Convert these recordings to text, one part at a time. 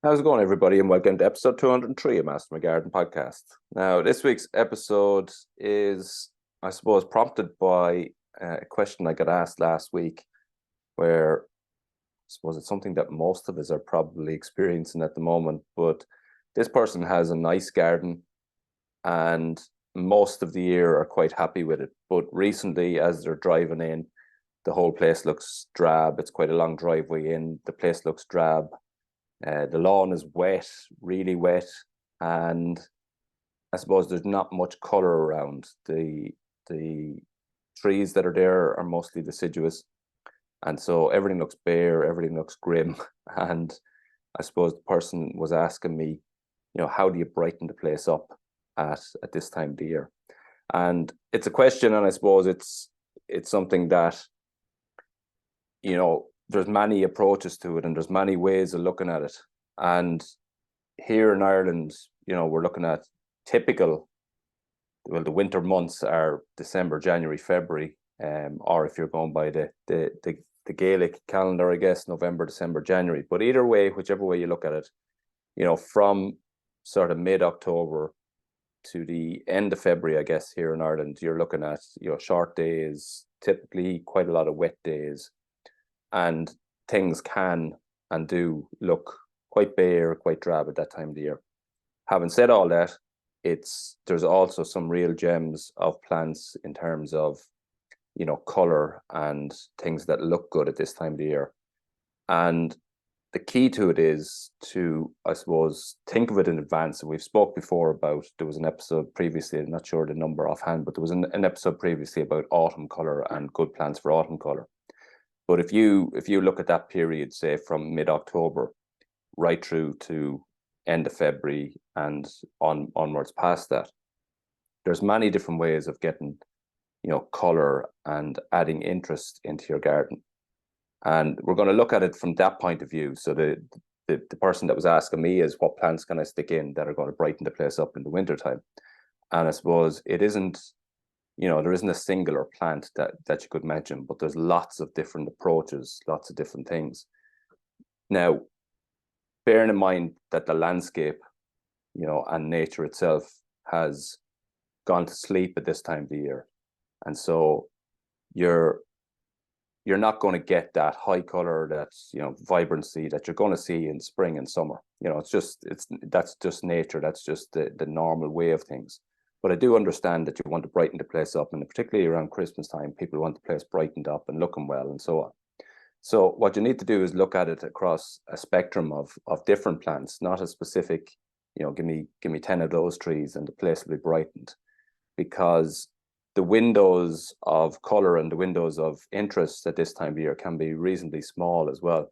How's it going, everybody, and welcome to episode 203 of Master My Garden podcast. Now, this week's episode is, I suppose, prompted by a question I got asked last week, where I suppose it's something that most of us are probably experiencing at the moment. But this person has a nice garden, and most of the year are quite happy with it. But recently, as they're driving in, the whole place looks drab. It's quite a long driveway in. The place looks drab. The lawn is wet, really wet, and I suppose there's not much color around. The trees that are there are mostly deciduous, and so everything looks bare, everything looks grim. And I suppose the person was asking me, how do you brighten the place up at this time of the year? And it's a question, and I suppose it's something that there's many approaches to it, and there's many ways of looking at it. And here in Ireland, we're looking at typical, well, the winter months are December, January, February, or if you're going by the Gaelic calendar, I guess, November, December, January. But either way, whichever way you look at it, from sort of mid-October to the end of February, I guess, here in Ireland, you're looking at, short days, typically quite a lot of wet days, and things can and do look quite bare, quite drab at that time of the year. Having said all that, there's also some real gems of plants in terms of color and things that look good at this time of the year. And the key to it is to, I suppose, think of it in advance. And we've spoke before about, there was an episode previously, I'm not sure the number offhand, but there was an episode previously about autumn color and good plants for autumn color. But if you look at that period, say from mid-October right through to end of February and onwards past that, there's many different ways of getting, color and adding interest into your garden. And we're going to look at it from that point of view. So the person that was asking me is, what plants can I stick in that are going to brighten the place up in the wintertime? And I suppose it isn't, there isn't a singular plant that you could mention, but there's lots of different approaches, lots of different things. Now, bearing in mind that the landscape, and nature itself has gone to sleep at this time of the year. And so you're not going to get that high color, that, vibrancy that you're going to see in spring and summer. That's just nature. That's just the normal way of things. But I do understand that you want to brighten the place up, and particularly around Christmas time, people want the place brightened up and looking well and so on. So what you need to do is look at it across a spectrum of different plants, not a specific, give me 10 of those trees and the place will be brightened, because the windows of color and the windows of interest at this time of year can be reasonably small as well.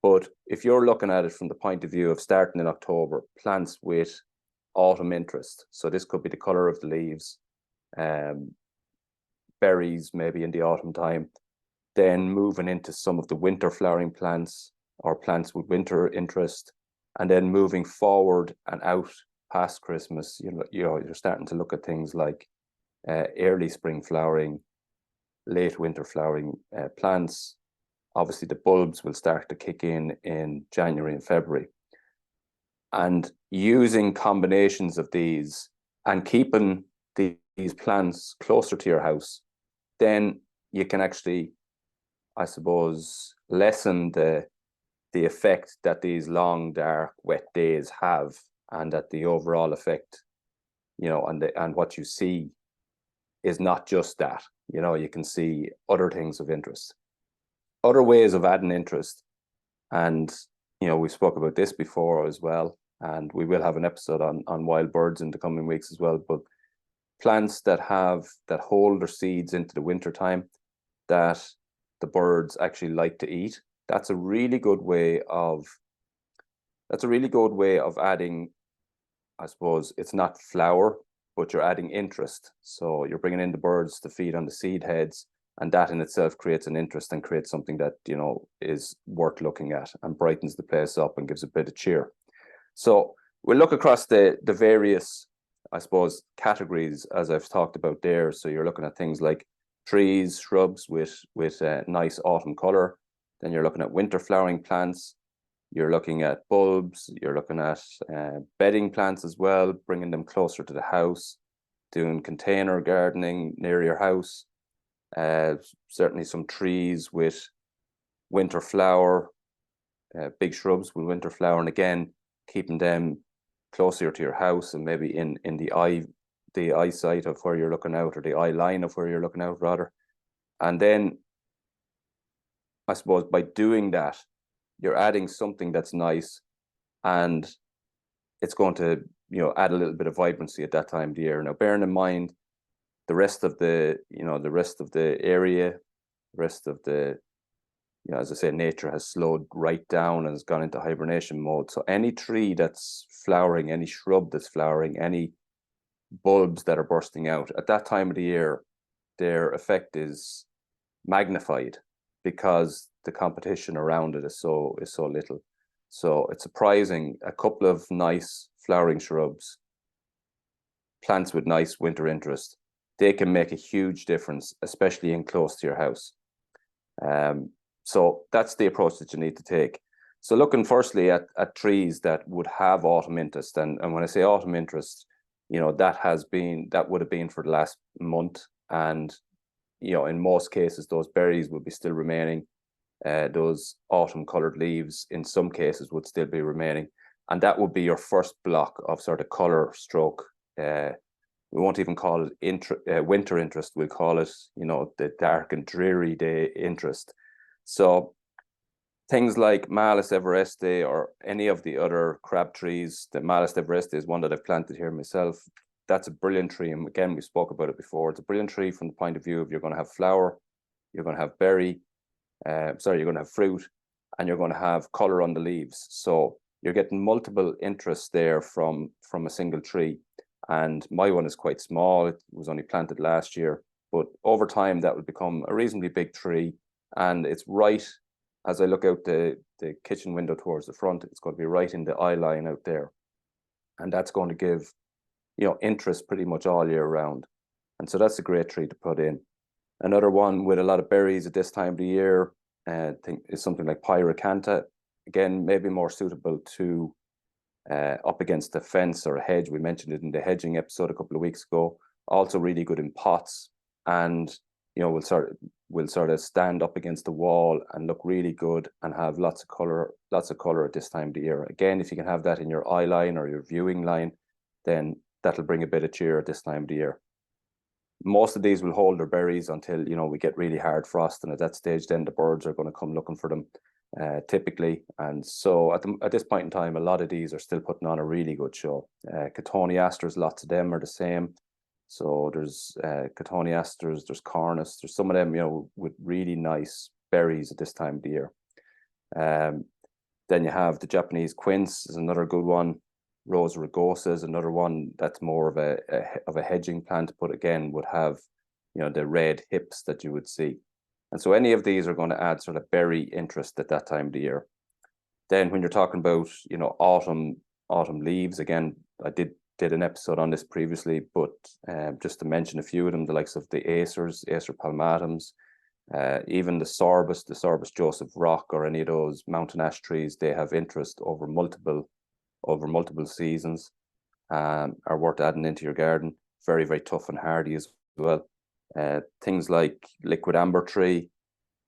But if you're looking at it from the point of view of starting in October, plants with autumn interest, so this could be the color of the leaves, berries maybe in the autumn time, then moving into some of the winter flowering plants or plants with winter interest, and then moving forward and out past Christmas, you're starting to look at things like early spring flowering, late winter flowering plants. Obviously, the bulbs will start to kick in January and February. And using combinations of these and keeping these plants closer to your house, then you can actually, I suppose, lessen the effect that these long, dark, wet days have, and that the overall effect, and what you see is not just that. You can see other things of interest, other ways of adding interest. And, we spoke about this before as well, and we will have an episode on wild birds in the coming weeks as well. But plants that hold their seeds into the winter time, that the birds actually like to eat, that's a really good way of adding, I suppose, it's not flower, but you're adding interest. So you're bringing in the birds to feed on the seed heads, and that in itself creates an interest and creates something that, is worth looking at and brightens the place up and gives a bit of cheer. So we'll look across the various, I suppose, categories as I've talked about there. So you're looking at things like trees, shrubs with nice autumn color. Then you're looking at winter flowering plants, You're looking at bulbs, you're looking at bedding plants as well, bringing them closer to the house, doing container gardening near your house. Certainly some trees with winter flower, big shrubs with winter flower, and again, keeping them closer to your house and maybe in the eyesight of where you're looking out, or the eye line of where you're looking out rather. And then I suppose by doing that, you're adding something that's nice, and it's going to, you know, add a little bit of vibrancy at that time of the year. Now, bearing in mind the rest of the, you know, the rest of the area, the rest of the, you know, as I say, nature has slowed right down and has gone into hibernation mode. So any tree that's flowering, any shrub that's flowering, any bulbs that are bursting out at that time of the year, their effect is magnified because the competition around it is so little. So it's surprising. A couple of nice flowering shrubs, plants with nice winter interest, they can make a huge difference, especially in close to your house. So that's the approach that you need to take. So looking firstly at trees that would have autumn interest, and when I say autumn interest, you know, that would have been for the last month, and you know, in most cases those berries would be still remaining. Those autumn colored leaves in some cases would still be remaining, and that would be your first block of sort of color stroke. We won't even call it winter interest. We'll call it, you know, the dark and dreary day interest. So things like Malus Evereste or any of the other crab trees, the Malus Evereste is one that I've planted here myself. That's a brilliant tree. And again, we spoke about it before. It's a brilliant tree from the point of view of you're going to have flower, you're going to have berry, you're going to have fruit, and you're going to have color on the leaves. So you're getting multiple interests there from a single tree. And my one is quite small. It was only planted last year, but over time that will become a reasonably big tree. And it's right, as I look out the kitchen window towards the front, it's going to be right in the eye line out there. And that's going to give, you know, interest pretty much all year round. And so that's a great tree to put in. Another one with a lot of berries at this time of the year, I think, is something like Pyracantha. Again, maybe more suitable to up against a fence or a hedge. We mentioned it in the hedging episode a couple of weeks ago. Also really good in pots, and you know, will sort of stand up against the wall and look really good and have lots of color at this time of the year. Again, if you can have that in your eye line or your viewing line, then that'll bring a bit of cheer at this time of the year. Most of these will hold their berries until, you know, we get really hard frost, and at that stage then the birds are going to come looking for them typically. And so at this point in time, a lot of these are still putting on a really good show. Cotoneasters, lots of them are the same. So there's Cotoneasters, there's Cornus, there's some of them, you know, with really nice berries at this time of the year. Then you have the Japanese quince is another good one. Rose rugosa is another one that's more of a hedging plant, but again would have, you know, the red hips that you would see. And so any of these are going to add sort of berry interest at that time of the year. Then when you're talking about, you know, autumn leaves, again, I did an episode on this previously, but just to mention a few of them, the likes of the Acer palmatums, even the Sorbus Joseph Rock, or any of those mountain ash trees, they have interest over multiple seasons, are worth adding into your garden. Very, very tough and hardy as well. Things like liquid amber tree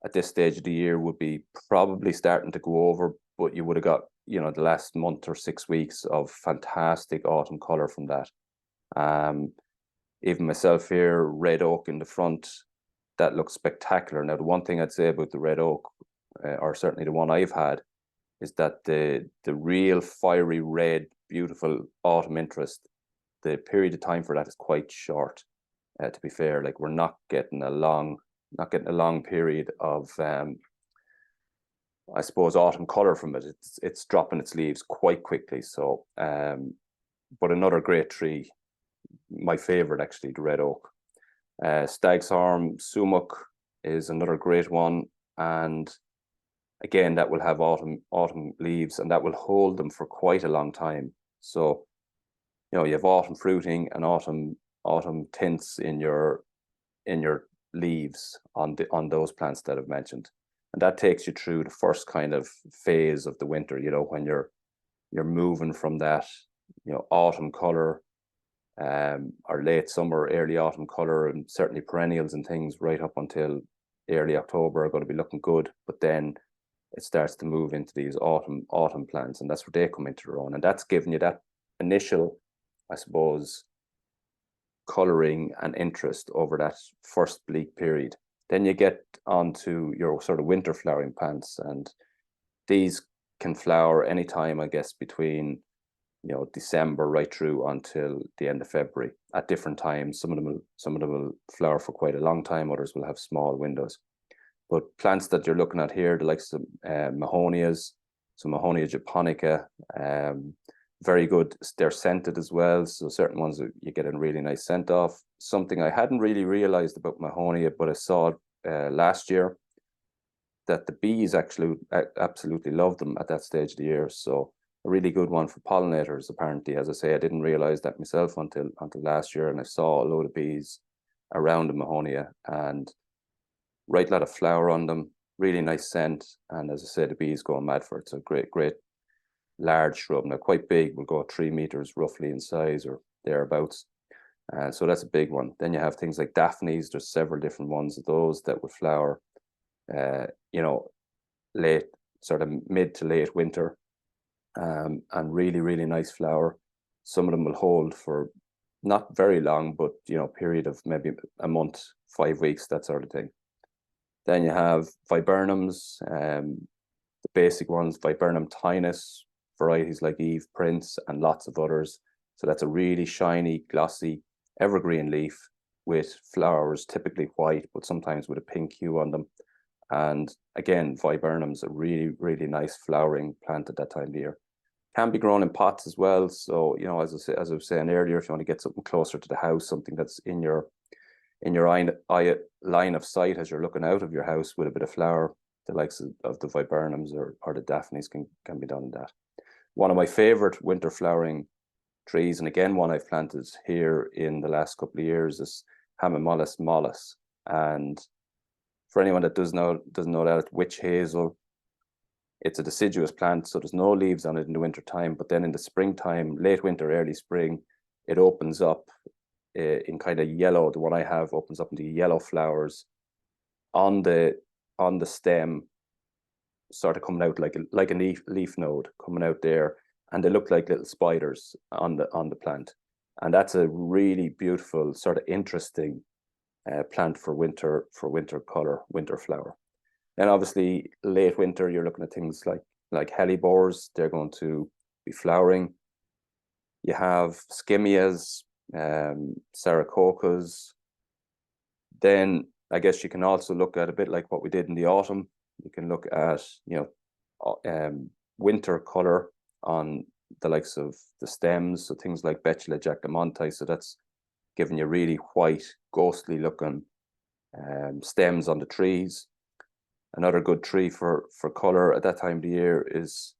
at this stage of the year would be probably starting to go over, but you would have got, you know, the last month or 6 weeks of fantastic autumn color from that. Even myself here, red oak in the front, that looks spectacular. Now, the one thing I'd say about the red oak, or certainly the one I've had, is that the real fiery red, beautiful autumn interest, the period of time for that is quite short. To be fair, like we're not getting a long period of I suppose autumn color from it. It's dropping its leaves quite quickly. So but another great tree, my favorite actually, the red oak. Stag's Horn sumach is another great one, and again that will have autumn leaves, and that will hold them for quite a long time. So, you know, you have autumn fruiting and autumn tints in your leaves on those plants that I've mentioned. And that takes you through the first kind of phase of the winter, you know, when you're moving from that, you know, autumn color, or late summer, early autumn color, and certainly perennials and things right up until early October are going to be looking good. But then it starts to move into these autumn plants, and that's where they come into their own. And that's giving you that initial, I suppose, coloring and interest over that first bleak period. Then you get onto your sort of winter flowering plants, and these can flower anytime, I guess, between, you know, December right through until the end of February at different times. Some of them will flower for quite a long time. Others will have small windows. But plants that you're looking at here, the likes of Mahonias, so Mahonia japonica, very good. They're scented as well, so certain ones you get a really nice scent off. Something I hadn't really realized about Mahonia, but I saw last year, that the bees actually absolutely love them at that stage of the year. So a really good one for pollinators, apparently. As I say, I didn't realize that myself until last year, and I saw a load of bees around the Mahonia, and right lot of flower on them, really nice scent. And as I said, the bees going mad for it. So great large shrub. Now quite big, will go 3 meters roughly in size or thereabouts. So that's a big one. Then you have things like Daphnes. There's several different ones of those that would flower, you know, late, sort of mid to late winter, and really nice flower. Some of them will hold for not very long, but, you know, period of maybe a month, 5 weeks, that sort of thing. Then you have viburnums, the basic ones, Viburnum tinus, varieties like Eve Prince, and lots of others. So that's a really shiny, glossy, evergreen leaf with flowers, typically white, but sometimes with a pink hue on them. And again, viburnum's a really nice flowering plant at that time of year. Can be grown in pots as well. So, you know, as I was saying earlier, if you want to get something closer to the house, something that's in your eye line of sight as you're looking out of your house with a bit of flower, the likes of the viburnums or the Daphnes can be done in that. One of my favorite winter flowering trees, and again one I've planted here in the last couple of years, is Hamamelis Mollis. And for anyone that doesn't know that, it's witch hazel. It's a deciduous plant, so there's no leaves on it in the winter time, but then in the springtime, late winter, early spring, it opens up in kind of yellow. The one I have opens up into yellow flowers on the stem, sort of coming out like a leaf node coming out there, and they look like little spiders on the plant. And that's a really beautiful, sort of interesting plant for winter color, winter flower. And obviously late winter, you're looking at things like hellebores. They're going to be flowering. You have skimmias, saracocas. Then I guess you can also look at, a bit like what we did in the autumn, you can look at, you know, winter color on the likes of the stems, so things like Betula jacquemonti. So that's giving you really white, ghostly looking stems on the trees. Another good tree for color at that time of the year is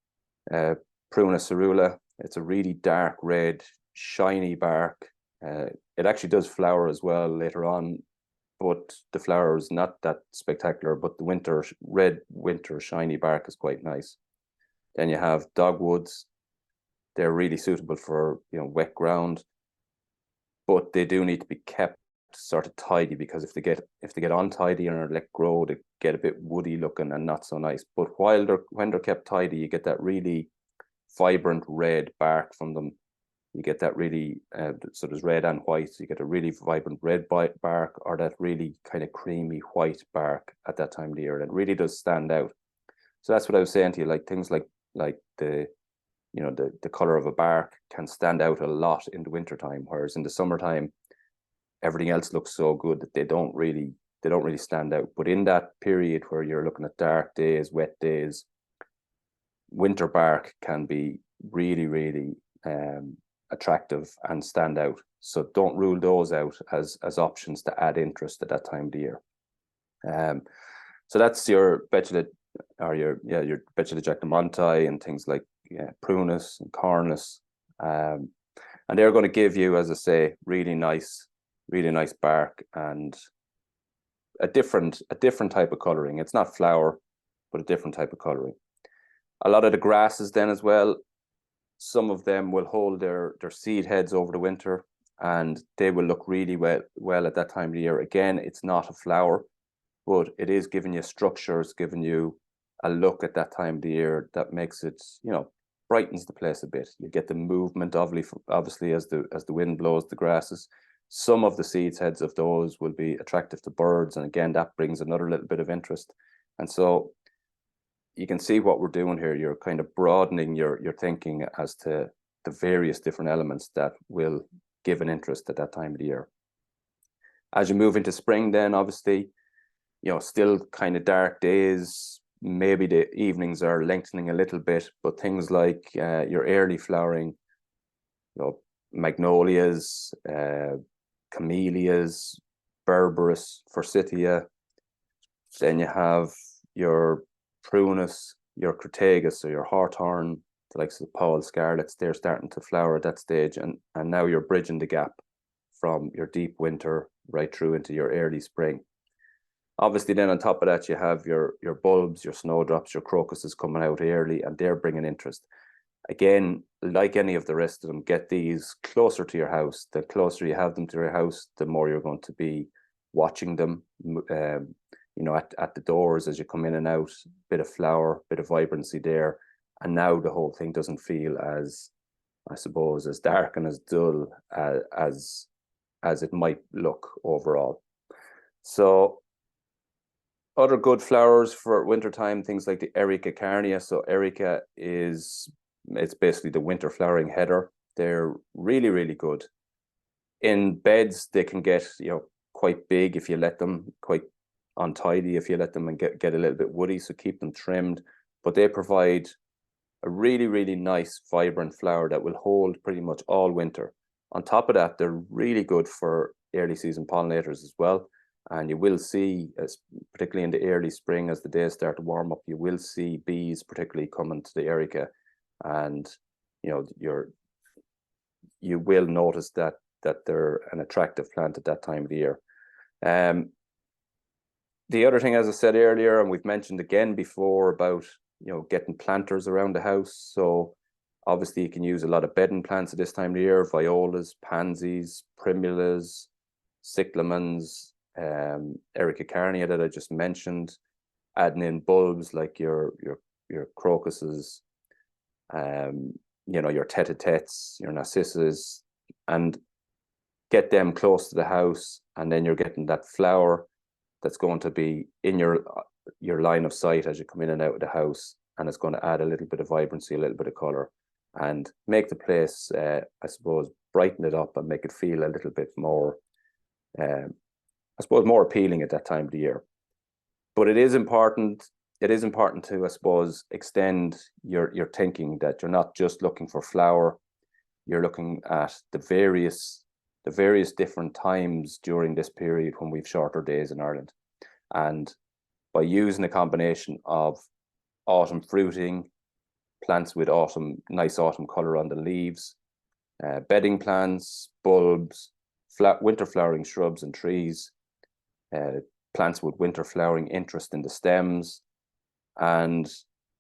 Pruna cerula. It's a really dark red, shiny bark. It actually does flower as well later on, but the flower is not that spectacular, but the red winter shiny bark is quite nice. Then you have dogwoods. They're really suitable for, you know, wet ground, but they do need to be kept sort of tidy, because if they get untidy and are let grow, they get a bit woody looking and not so nice. But when they're kept tidy, you get that really vibrant red bark from them. You get that really, so there's red and white, so you get a really vibrant red bark, or that really kind of creamy white bark at that time of the year. And it really does stand out. So that's what I was saying to you, like things like the, you know, the color of a bark can stand out a lot in the wintertime, whereas in the summertime, everything else looks so good that they don't really stand out. But in that period where you're looking at dark days, wet days, winter bark can be really attractive and stand out. So don't rule those out as options to add interest at that time of the year. So that's your Betula, or your Betula jacquemonti, and things like Prunus and Cornus, and they're going to give you, as I say, really nice bark and a different type of coloring. It's not flower, but a different type of coloring. A lot of the grasses then as well, some of them will hold their seed heads over the winter, and they will look really well at that time of the year. Again, it's not a flower, but it is giving you structure, it's giving you a look at that time of the year that makes it, you know, brightens the place a bit. You get the movement, obviously, as the wind blows the grasses. Some of the seed heads of those will be attractive to birds, and again, that brings another little bit of interest. And so you can see what we're doing here. You're kind of broadening your thinking as to the various different elements that will give an interest at that time of the year. As you move into spring, then obviously, you know, still kind of dark days. Maybe the evenings are lengthening a little bit, but things like your early flowering, you know, magnolias, camellias, berberis, forsythia. Then you have your prunus, your crataegus, so your hawthorn, the likes of the Paul scarlets. They're starting to flower at that stage, and now you're bridging the gap from your deep winter right through into your early spring. Obviously, then on top of that, you have your bulbs, your snowdrops, your crocuses coming out early, and they're bringing interest. Again, like any of the rest of them, get these closer to your house. The closer you have them to your house, the more you're going to be watching them, you know, at the doors as you come in and out. Bit of flower, bit of vibrancy there. And now the whole thing doesn't feel as, I suppose, as dark and as dull as it might look overall. So other good flowers for wintertime, things like the Erica carnea. So Erica it's basically the winter flowering header. They're really, really good. In beds, they can get, you know, quite big if you let them, quite untidy if you let them, and get a little bit woody, so keep them trimmed. But they provide a really, really nice, vibrant flower that will hold pretty much all winter. On top of that, they're really good for early season pollinators as well. And you will see, particularly in the early spring, as the days start to warm up, you will see bees particularly coming to the Erica, and you know, you will notice that they're an attractive plant at that time of the year. The other thing, as I said earlier, and we've mentioned again before, about, you know, getting planters around the house. So obviously you can use a lot of bedding plants at this time of the year: violas, pansies, primulas, cyclamens, Erica carnea that I just mentioned, adding in bulbs like your crocuses, you know, your tete-a-tetes, your narcissus, and get them close to the house, and then you're getting that flower that's going to be in your line of sight as you come in and out of the house, and it's going to add a little bit of vibrancy, a little bit of color, and make the place, I suppose, brighten it up and make it feel a little bit more, I suppose, more appealing at that time of the year. But it is important to, I suppose, extend your thinking, that you're not just looking for flower, you're looking at the various different times during this period when we've shorter days in Ireland. And by using a combination of autumn fruiting, plants with nice autumn color on the leaves, bedding plants, bulbs, winter flowering shrubs and trees, plants with winter flowering interest in the stems, and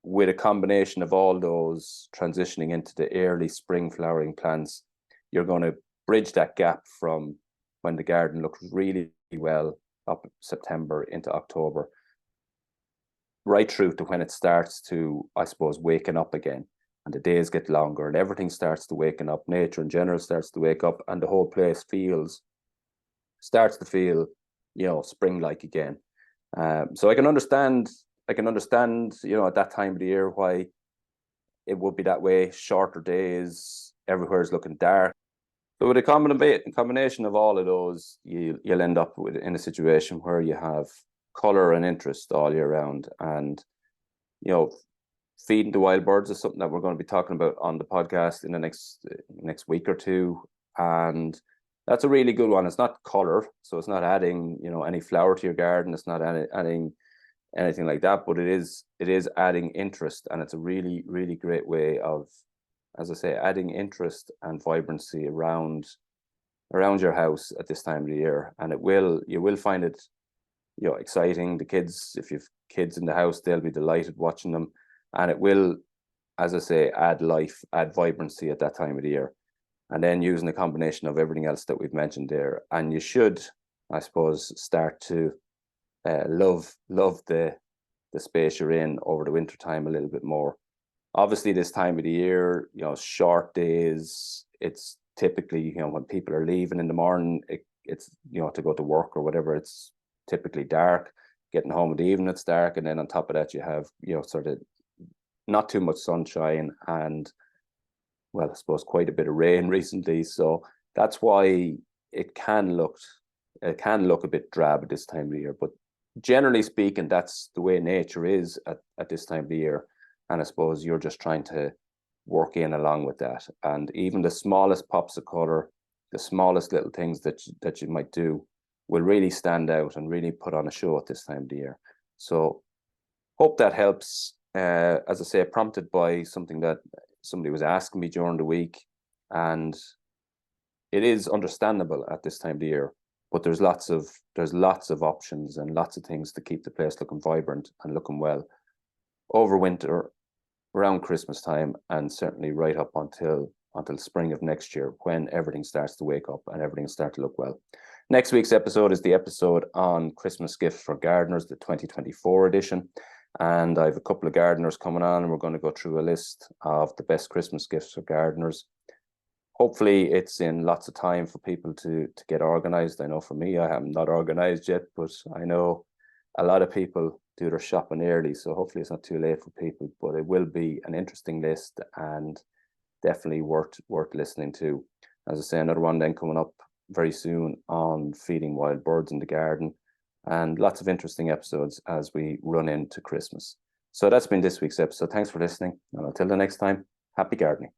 with a combination of all those transitioning into the early spring flowering plants, you're going to bridge that gap from when the garden looks really well up September into October, right through to when it starts to, I suppose, waking up again, and the days get longer and everything starts to waken up. Nature in general starts to wake up, and the whole place starts to feel, you know, spring-like again. So I can understand, you know, at that time of the year why it would be that way. Shorter days, everywhere is looking dark. So with a combination of all of those, you'll end up in a situation where you have color and interest all year round. And, you know, feeding the wild birds is something that we're going to be talking about on the podcast in the next week or two. And that's a really good one. It's not color, so it's not adding, you know, any flower to your garden. It's not adding anything like that, but it is adding interest, and it's a really, really great way of, as I say, adding interest and vibrancy around your house at this time of the year. And you will find it exciting. The kids, if you've kids in the house, they'll be delighted watching them, and it will, as I say, add life, add vibrancy at that time of the year. And then using a combination of everything else that we've mentioned there, and you should, I suppose, start to love the space you're in over the winter time a little bit more. Obviously, this time of the year, short days. It's typically, when people are leaving in the morning, it's to go to work or whatever. It's typically dark. Getting home in the evening, it's dark, and then on top of that, you have sort of not too much sunshine and, well, I suppose quite a bit of rain recently. So that's why it can look a bit drab at this time of the year. But generally speaking, that's the way nature is at this time of the year. And I suppose you're just trying to work in along with that. And even the smallest pops of color, the smallest little things that you might do will really stand out and really put on a show at this time of the year. So hope that helps. As I say, prompted by something that somebody was asking me during the week, and it is understandable at this time of the year, but there's lots of options and lots of things to keep the place looking vibrant and looking well over winter, around Christmas time, and certainly right up until spring of next year, when everything starts to wake up and everything starts to look well. Next week's episode is the episode on Christmas gifts for gardeners, the 2024 edition. And I have a couple of gardeners coming on, and we're going to go through a list of the best Christmas gifts for gardeners. Hopefully it's in lots of time for people to get organized. I know for me, I am not organized yet, but I know a lot of people do their shopping early, so hopefully it's not too late for people. But it will be an interesting list and definitely worth listening to. As I say, another one then coming up very soon on feeding wild birds in the garden, and lots of interesting episodes as we run into Christmas. So that's been this week's episode. Thanks for listening, and until the next time, happy gardening.